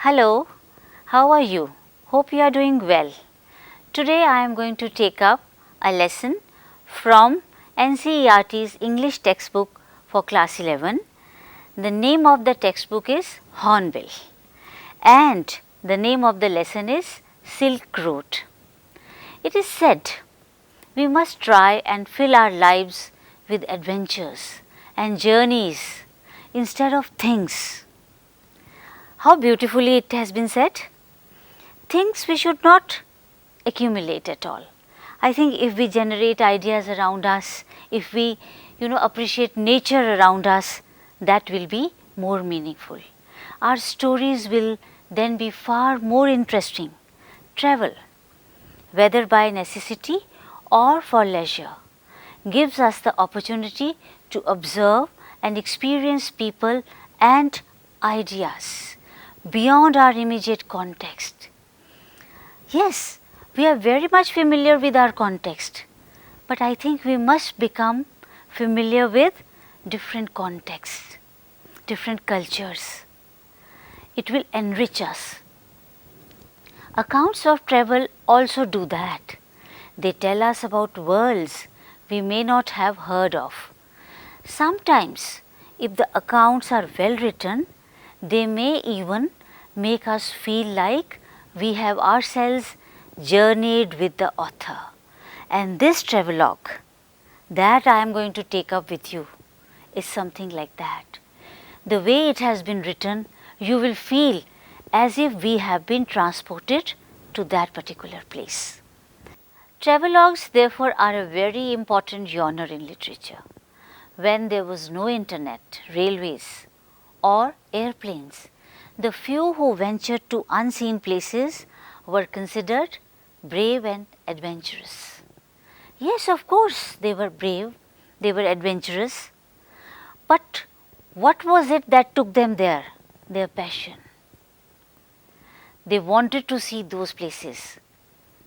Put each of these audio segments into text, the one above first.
Hello, how are you? Hope you are doing well. Today I am going to take up a lesson from NCERT's English textbook for class 11. The name of the textbook is Hornbill and the name of the lesson is Silk Road. It is said we must try and fill our lives with adventures and journeys instead of things. How beautifully it has been said. Things we should not accumulate at all. I think if we generate ideas around us, if we appreciate nature around us, that will be more meaningful. Our stories will then be far more interesting. Travel, whether by necessity or for leisure, gives us the opportunity to observe and experience people and ideas beyond our immediate context. Yes, we are very much familiar with our context, but I think we must become familiar with different contexts, different cultures. It will enrich us. Accounts of travel also do that. They tell us about worlds we may not have heard of. Sometimes, if the accounts are well written, they may even make us feel like we have ourselves journeyed with the author. And this travelogue that I am going to take up with you is something like that. The way it has been written, you will feel as if we have been transported to that particular place. Travelogues therefore are a very important genre in literature. When there was no internet, railways or airplanes, the few who ventured to unseen places were considered brave and adventurous. Yes, of course, they were brave, they were adventurous, but what was it that took them there? Their passion. They wanted to see those places.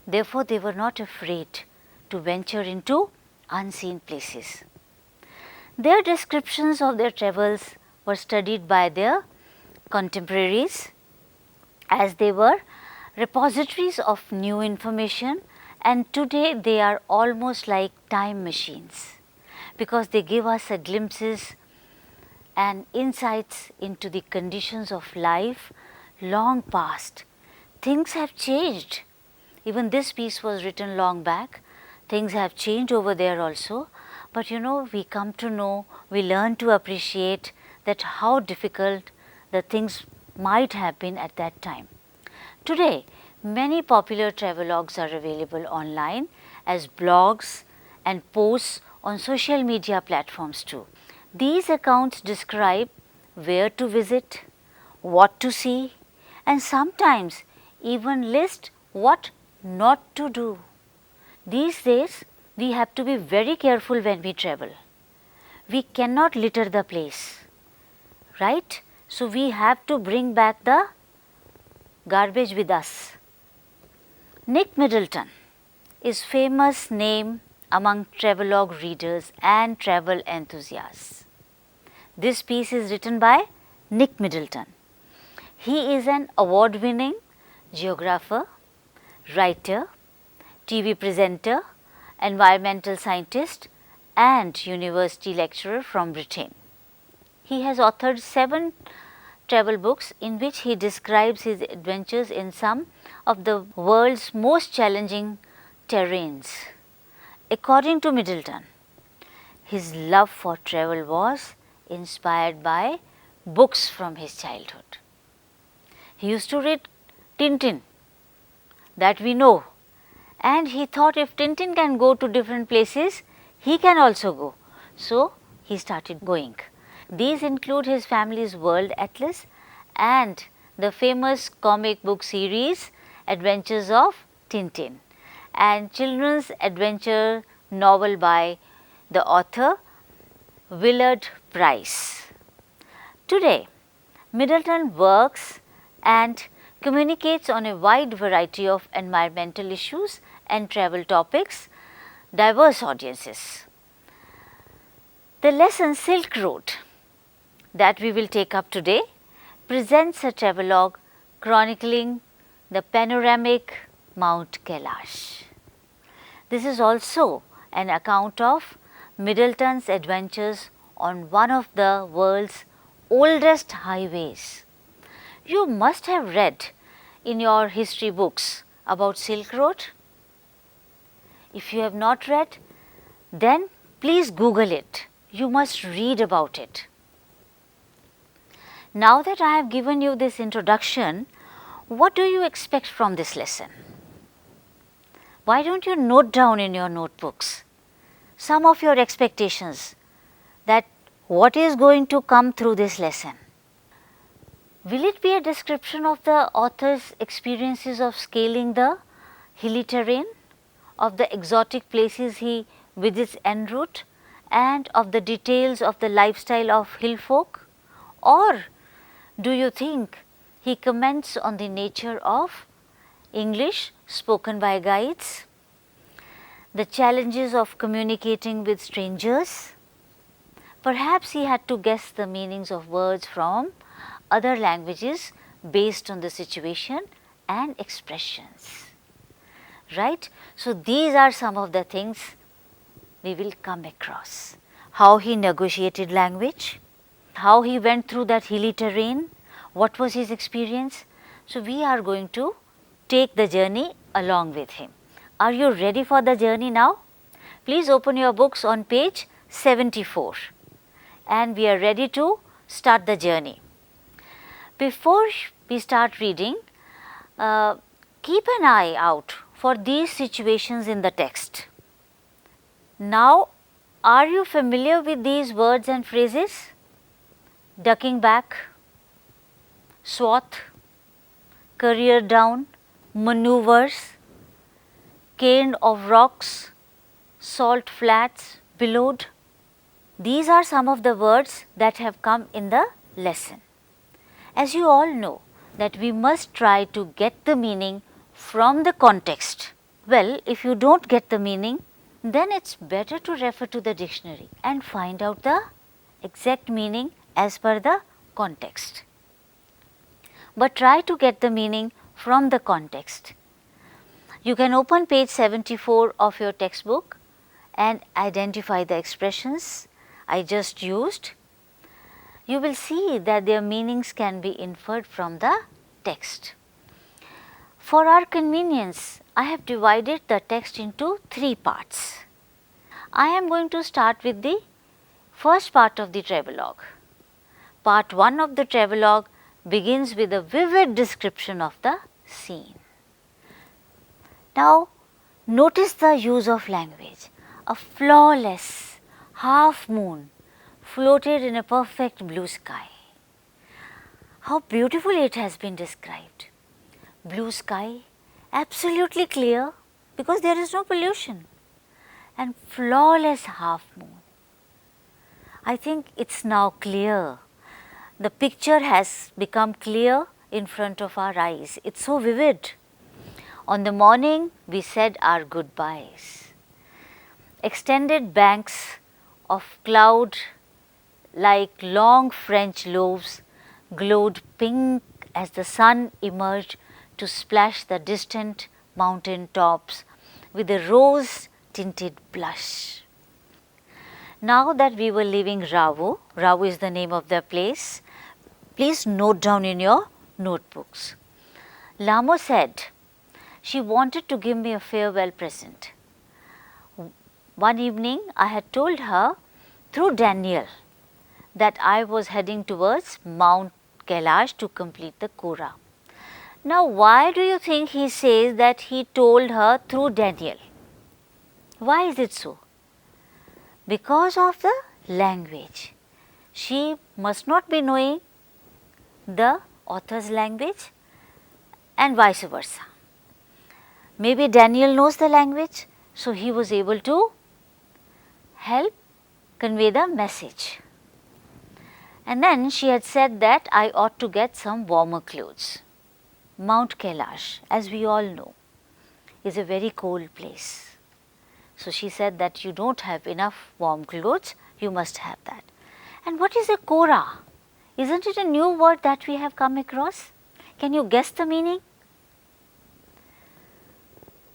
Therefore, they were not afraid to venture into unseen places. Their descriptions of their travels were studied by their contemporaries as they were repositories of new information, and today they are almost like time machines because they give us a glimpses and insights into the conditions of life long past. Things have changed. Even this piece was written long back. Things have changed over there also. But we come to know, we learn to appreciate that how difficult the things might have been at that time. Today, many popular travelogues are available online as blogs and posts on social media platforms too. These accounts describe where to visit, what to see, and sometimes even list what not to do. These days, we have to be very careful when we travel. We cannot litter the place, right? So, we have to bring back the garbage with us. Nick Middleton is famous name among travelogue readers and travel enthusiasts. This piece is written by Nick Middleton. He is an award-winning geographer, writer, TV presenter, environmental scientist and university lecturer from Britain. He has authored 7 travel books in which he describes his adventures in some of the world's most challenging terrains. According to Middleton, his love for travel was inspired by books from his childhood. He used to read Tintin, that we know, and he thought if Tintin can go to different places, he can also go. So, he started going. These include his family's World Atlas and the famous comic book series Adventures of Tintin and children's adventure novel by the author Willard Price. Today, Middleton works and communicates on a wide variety of environmental issues and travel topics, diverse audiences. The lesson Silk Road that we will take up today presents a travelogue chronicling the panoramic Mount Kailash. This is also an account of Middleton's adventures on one of the world's oldest highways. You must have read in your history books about Silk Road. If you have not read, then please Google it. You must read about it. Now that I have given you this introduction, what do you expect from this lesson? Why don't you note down in your notebooks some of your expectations that what is going to come through this lesson? Will it be a description of the author's experiences of scaling the hilly terrain, of the exotic places he visits en route, and of the details of the lifestyle of hill folk? Or do you think he comments on the nature of English spoken by guides, the challenges of communicating with strangers? Perhaps he had to guess the meanings of words from other languages based on the situation and expressions, right? So, these are some of the things we will come across. How he negotiated language, how he went through that hilly terrain, what was his experience. So, we are going to take the journey along with him. Are you ready for the journey now? Please open your books on page 74 and we are ready to start the journey. Before we start reading, keep an eye out for these situations in the text. Now, are you familiar with these words and phrases? Ducking back, swath, career down, maneuvers, cairn of rocks, salt flats, billowed. These are some of the words that have come in the lesson. As you all know that we must try to get the meaning from the context. Well, if you don't get the meaning, then it's better to refer to the dictionary and find out the exact meaning as per the context. But try to get the meaning from the context. You can open page 74 of your textbook and identify the expressions I just used. You will see that their meanings can be inferred from the text. For our convenience, I have divided the text into 3 parts. I am going to start with the first part of the travelogue. Part 1 of the travelogue begins with a vivid description of the scene. Now, notice the use of language. A flawless half moon floated in a perfect blue sky. How beautifully it has been described. Blue sky, absolutely clear because there is no pollution, and flawless half moon. I think it's now clear. The picture has become clear in front of our eyes. It's so vivid. On the morning, we said our goodbyes. Extended banks of cloud like long French loaves glowed pink as the sun emerged to splash the distant mountain tops with a rose tinted blush. Now that we were leaving Ravu, Ravu is the name of the place, please note down in your notebooks. Lamo said she wanted to give me a farewell present. One evening I had told her through Daniel that I was heading towards Mount Kailash to complete the Kora. Now, why do you think he says that he told her through Daniel? Why is it so? Because of the language. She must not be knowing the author's language and vice versa. Maybe Daniel knows the language, so he was able to help convey the message. And then she had said that I ought to get some warmer clothes. Mount Kailash, as we all know, is a very cold place. So she said that you don't have enough warm clothes, you must have that. And what is a Kora? Isn't it a new word that we have come across? Can you guess the meaning?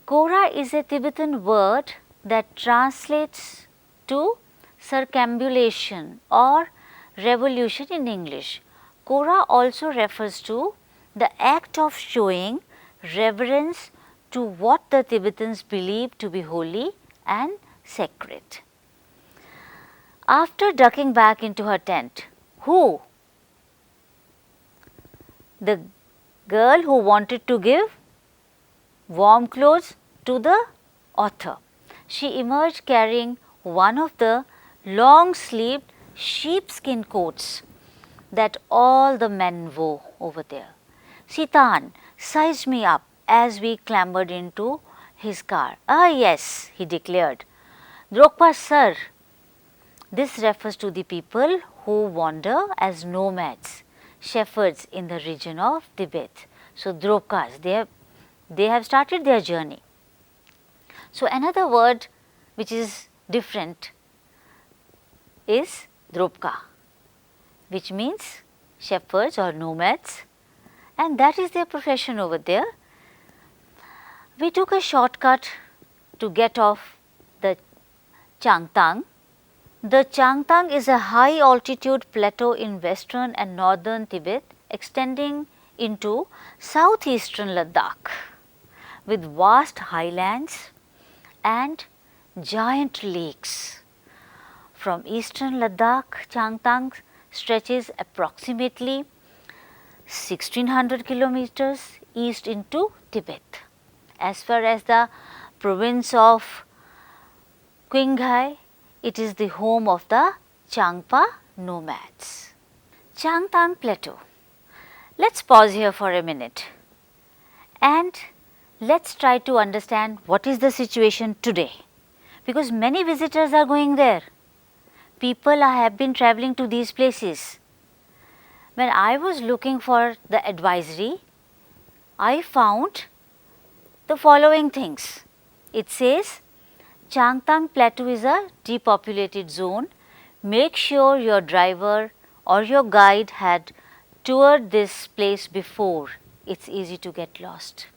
Kora is a Tibetan word that translates to circumambulation or revolution in English. Kora also refers to the act of showing reverence to what the Tibetans believe to be holy and sacred. After ducking back into her tent, who? The girl who wanted to give warm clothes to the author. She emerged carrying one of the long-sleeved sheepskin coats that all the men wore over there. Sitan sized me up as we clambered into his car. Ah yes, he declared. Drokpa sir. This refers to the people who wander as nomads, shepherds in the region of Tibet. So Drokpas, they have started their journey. So another word which is different is Dropka, which means shepherds or nomads, and that is their profession over there. We took a shortcut to get off the Changtang. The Changtang is a high altitude plateau in western and northern Tibet extending into southeastern Ladakh with vast highlands and giant lakes. From eastern Ladakh, Changtang stretches approximately 1600 kilometers east into Tibet. As far as the province of Qinghai, it is the home of the Changpa nomads. Changtang Plateau. Let's pause here for a minute and let's try to understand what is the situation today, because many visitors are going there. People have been traveling to these places. When I was looking for the advisory, I found the following things. It says Changtang Plateau is a depopulated zone. Make sure your driver or your guide had toured this place before. It's easy to get lost.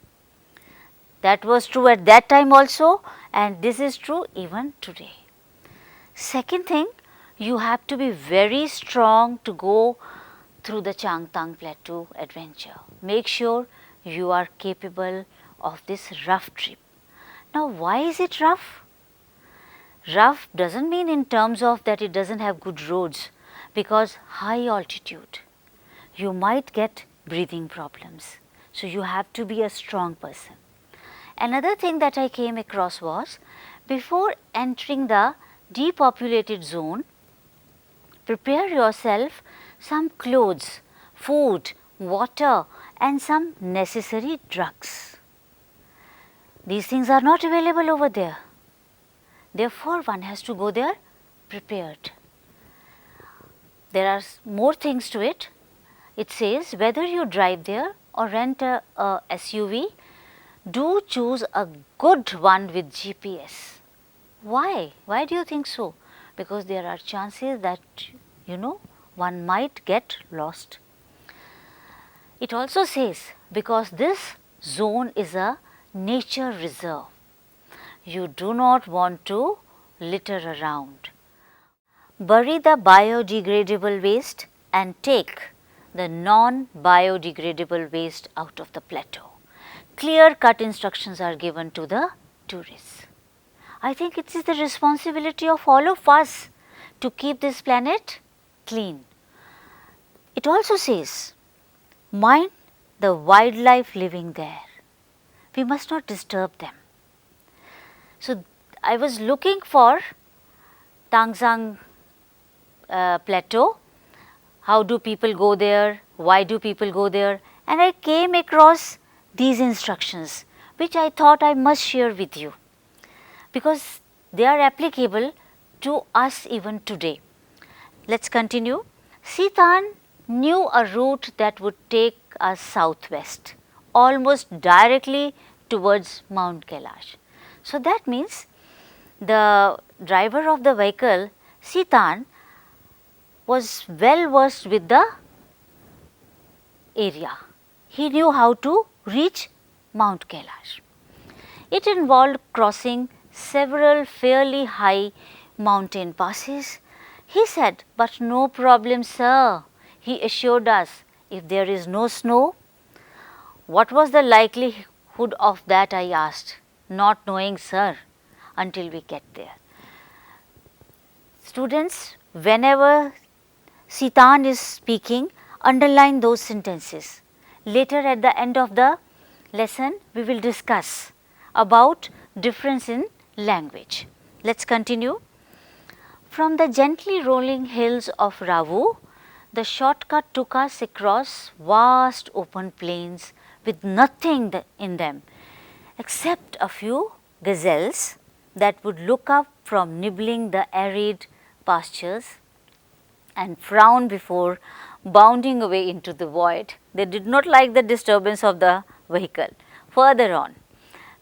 That was true at that time also, and this is true even today. Second thing, you have to be very strong to go through the Changtang Plateau adventure. Make sure you are capable of this rough trip. Now, why is it rough? Rough doesn't mean in terms of that it doesn't have good roads, because high altitude, you might get breathing problems. So, you have to be a strong person. Another thing that I came across was, before entering the depopulated zone, prepare yourself some clothes, food, water and some necessary drugs. These things are not available over there. Therefore, one has to go there prepared. There are more things to it. It says whether you drive there or rent a SUV, do choose a good one with GPS. Why? Why do you think so? Because there are chances that one might get lost. It also says because this zone is a nature reserve, you do not want to litter around. Bury the biodegradable waste and take the non-biodegradable waste out of the plateau. Clear-cut instructions are given to the tourists. I think it is the responsibility of all of us to keep this planet clean. It also says, mind the wildlife living there. We must not disturb them. So, I was looking for Tangzang plateau. How do people go there? Why do people go there? And I came across these instructions, which I thought I must share with you, because they are applicable to us even today. Let's continue. Sitan knew a route that would take us southwest, almost directly towards Mount Kailash. So, that means the driver of the vehicle, Sitan, was well versed with the area. he knew how to reach Mount Kailash. It involved crossing several fairly high mountain passes. He said, "But no problem, sir," he assured us, "if there is no snow." "What was the likelihood of that?" I asked. "Not knowing, sir, until we get there." Students, whenever Sitan is speaking, underline those sentences. Later at the end of the lesson, we will discuss about difference in language. Let's continue. From the gently rolling hills of Ravu, the shortcut took us across vast open plains with nothing in them except a few gazelles that would look up from nibbling the arid pastures and frown before bounding away into the void. They did not like the disturbance of the vehicle. Further on,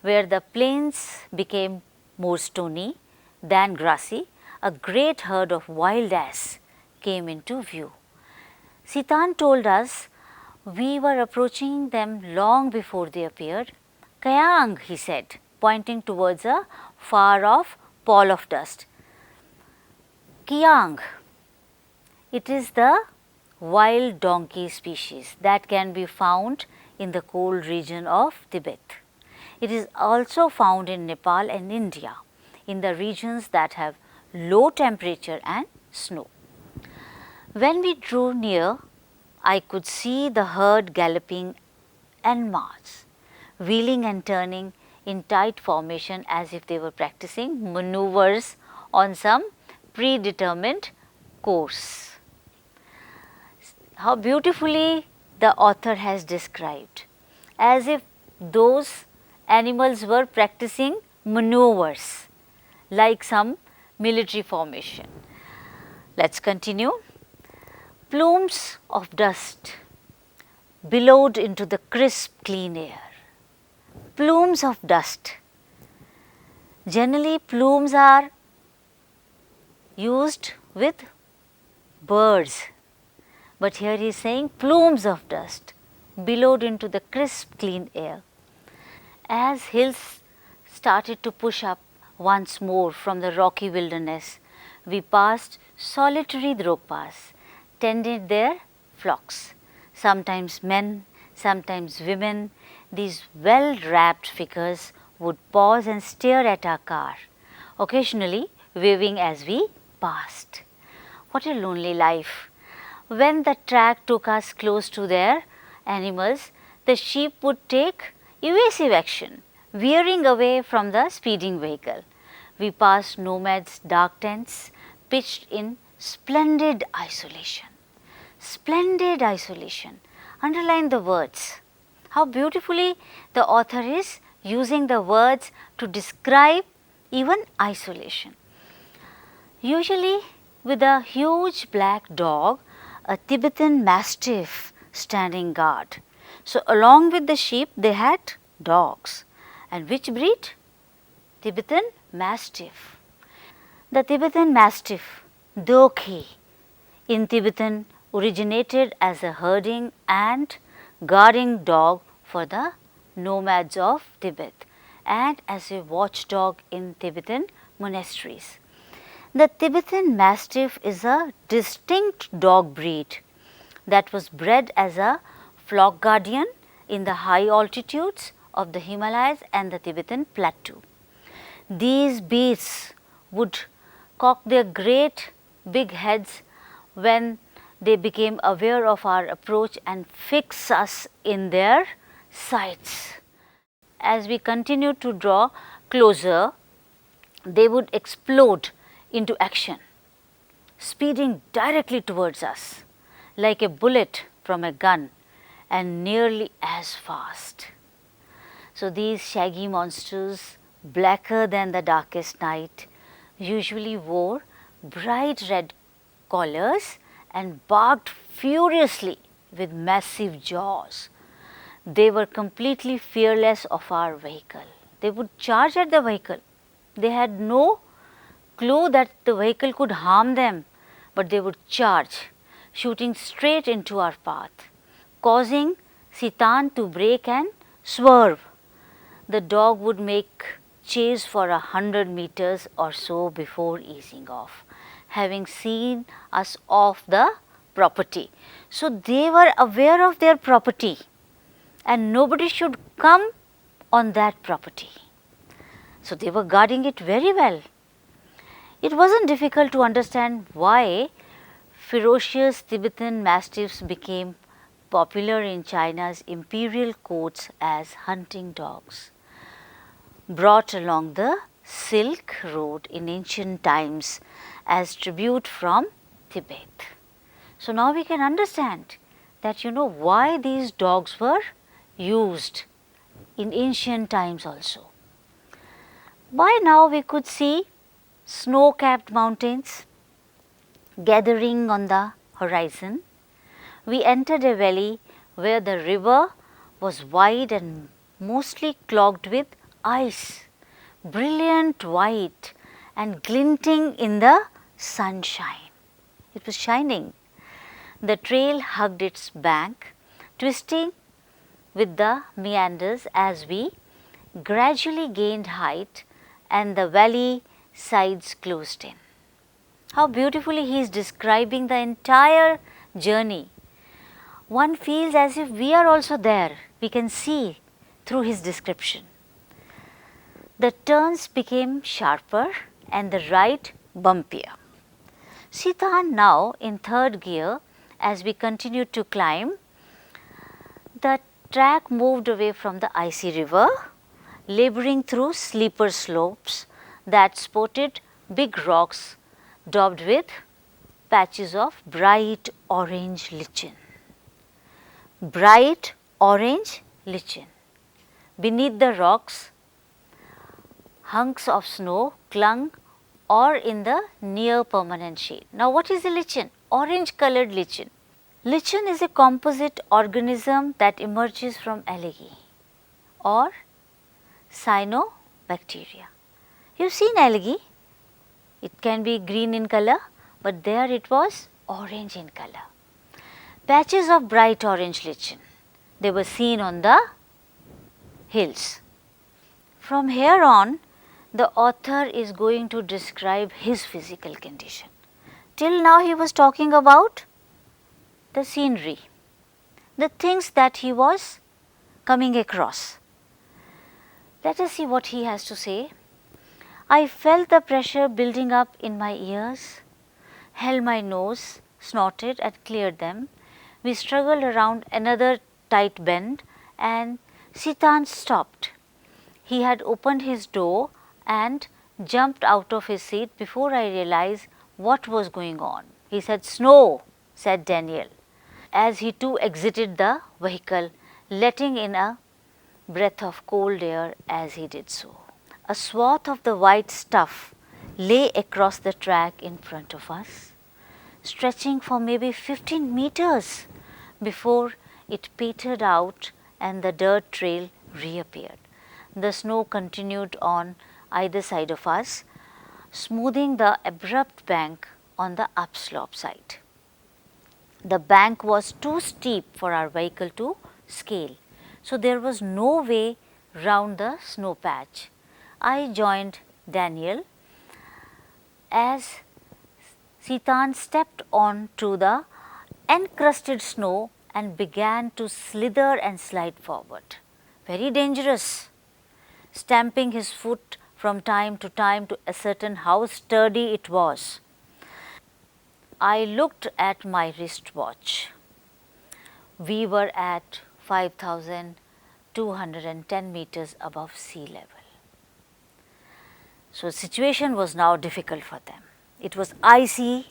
where the plains became more stony than grassy, a great herd of wild ass came into view. Sitan told us we were approaching them long before they appeared. "Kayang," he said, pointing towards a far off pall of dust. "Kiang." It is the wild donkey species that can be found in the cold region of Tibet. It is also found in Nepal and India, in the regions that have low temperature and snow. When we drew near, I could see the herd galloping en masse, wheeling and turning in tight formation as if they were practicing maneuvers on some predetermined course. How beautifully the author has described, as if those animals were practicing maneuvers like some military formation. Let's continue. Plumes of dust billowed into the crisp, clean air. Plumes of dust. Generally, plumes are used with birds, but here he is saying plumes of dust billowed into the crisp, clean air. As hills started to push up once more from the rocky wilderness, we passed solitary Drogpas, tended their flocks, sometimes men, sometimes women. These well-wrapped figures would pause and stare at our car, occasionally waving as we passed. What a lonely life! When the track took us close to their animals, the sheep would take evasive action, veering away from the speeding vehicle. We passed nomads' dark tents pitched in splendid isolation. Splendid isolation. Underline the words. How beautifully the author is using the words to describe even isolation. Usually with a huge black dog, a Tibetan Mastiff standing guard. So along with the sheep they had dogs. And which breed? Tibetan Mastiff. The Tibetan Mastiff, Dokhi, in Tibetan originated as a herding and guarding dog for the nomads of Tibet and as a watchdog in Tibetan monasteries. The Tibetan Mastiff is a distinct dog breed that was bred as a flock guardian in the high altitudes of the Himalayas and the Tibetan plateau. These beasts would cock their great big heads when they became aware of our approach and fix us in their sights. As we continued to draw closer, they would explode into action, speeding directly towards us like a bullet from a gun and nearly as fast. So these shaggy monsters, blacker than the darkest night, usually wore bright red collars and barked furiously with massive jaws. They were completely fearless of our vehicle. They would charge at the vehicle. They had no clue that the vehicle could harm them, but they would charge, shooting straight into our path, causing Sitan to break and swerve. The dog would make chase for 100 meters or so before easing off, having seen us off the property. So, they were aware of their property and nobody should come on that property. So, they were guarding it very well. It was not difficult to understand why ferocious Tibetan Mastiffs became popular in China's imperial courts as hunting dogs, brought along the Silk Road in ancient times as tribute from Tibet. So, now we can understand that why these dogs were used in ancient times also. By now we could see snow-capped mountains gathering on the horizon. We entered a valley where the river was wide and mostly clogged with ice, brilliant white and glinting in the sunshine. It was shining. The trail hugged its bank, twisting with the meanders as we gradually gained height and the valley sides closed in. How beautifully he is describing the entire journey. One feels as if we are also there. We can see through his description. The turns became sharper and the ride bumpier. Sitan now in third gear as we continued to climb. The track moved away from the icy river, laboring through sleeper slopes that sported big rocks daubed with patches of bright orange lichen. Bright orange lichen. Beneath the rocks, hunks of snow clung or in the near permanent shade. Now, what is a lichen? Orange colored lichen. Lichen is a composite organism that emerges from algae or cyanobacteria. You have seen algae, it can be green in color, but there it was orange in color. Patches of bright orange lichen, they were seen on the hills. From here on, the author is going to describe his physical condition. Till now he was talking about the scenery, the things that he was coming across. Let us see what he has to say. I felt the pressure building up in my ears, held my nose, snorted and cleared them. We struggled around another tight bend and Sitan stopped. He had opened his door and jumped out of his seat before I realized what was going on. He said, "Snow," said Daniel, as he too exited the vehicle, letting in a breath of cold air as he did so. A swath of the white stuff lay across the track in front of us, stretching for maybe 15 meters before it petered out and the dirt trail reappeared. The snow continued on either side of us, smoothing the abrupt bank on the upslope side. The bank was too steep for our vehicle to scale, so there was no way round the snow patch. I joined Daniel as Sitan stepped on to the encrusted snow and began to slither and slide forward. Very dangerous, stamping his foot from time to time to ascertain how sturdy it was. I looked at my wristwatch. We were at 5,210 meters above sea level. So, the situation was now difficult for them. It was icy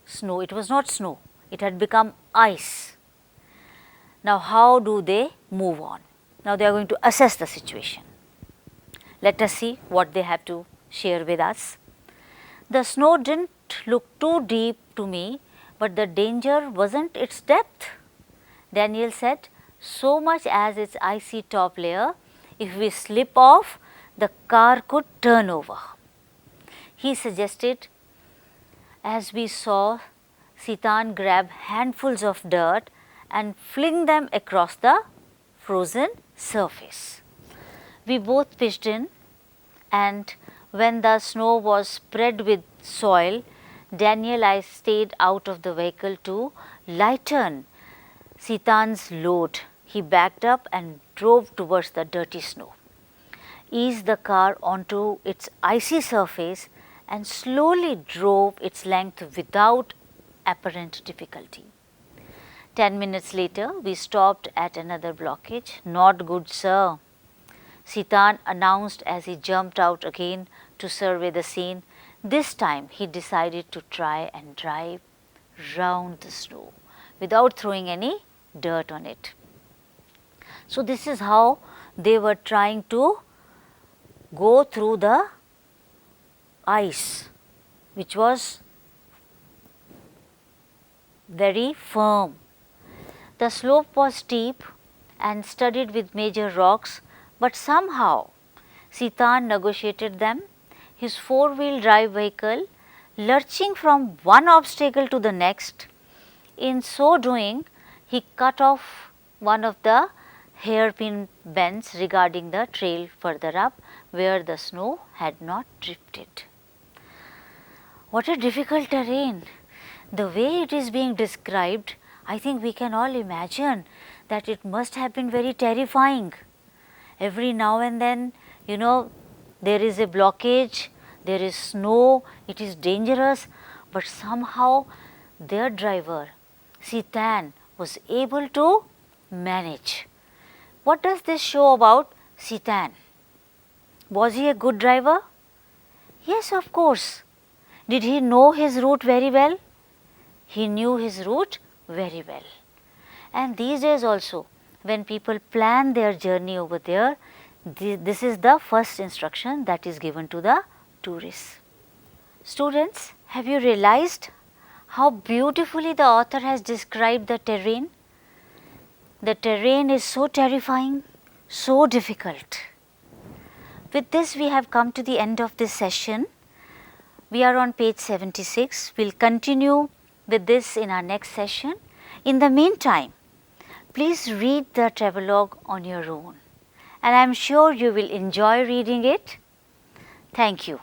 snow, it was not snow, it had become ice. Now, how do they move on? Now, they are going to assess the situation. Let us see what they have to share with us. The snow did not look too deep to me, but the danger was not its depth. Daniel said, so much as its icy top layer, if we slip off, the car could turn over. He suggested, as we saw Sitan grab handfuls of dirt and fling them across the frozen surface. We both pitched in, and when the snow was spread with soil, Daniel I stayed out of the vehicle to lighten Sitan's load. He backed up and drove towards the dirty snow, eased the car onto its icy surface and slowly drove its length without apparent difficulty. 10 minutes later, we stopped at another blockage. "Not good, sir," Sitan announced as he jumped out again to survey the scene. This time he decided to try and drive round the snow without throwing any dirt on it. So this is how they were trying to go through the ice, which was very firm. The slope was steep and studded with major rocks, but somehow Sitan negotiated them, his four-wheel drive vehicle lurching from one obstacle to the next. In so doing, he cut off one of the hairpin bends regarding the trail further up where the snow had not drifted. What a difficult terrain! The way it is being described, I think we can all imagine that it must have been very terrifying. Every now and then, there is a blockage, there is snow, it is dangerous, but somehow their driver, Sitan, was able to manage. What does this show about Sitan? Was he a good driver? Yes, of course. Did he know his route very well? He knew his route very well. And these days also, when people plan their journey over there, this is the first instruction that is given to the tourists. Students, have you realized how beautifully the author has described the terrain? The terrain is so terrifying, so difficult. With this, we have come to the end of this session. We are on page 76. We will continue with this in our next session. In the meantime, please read the travelogue on your own, and I am sure you will enjoy reading it. Thank you.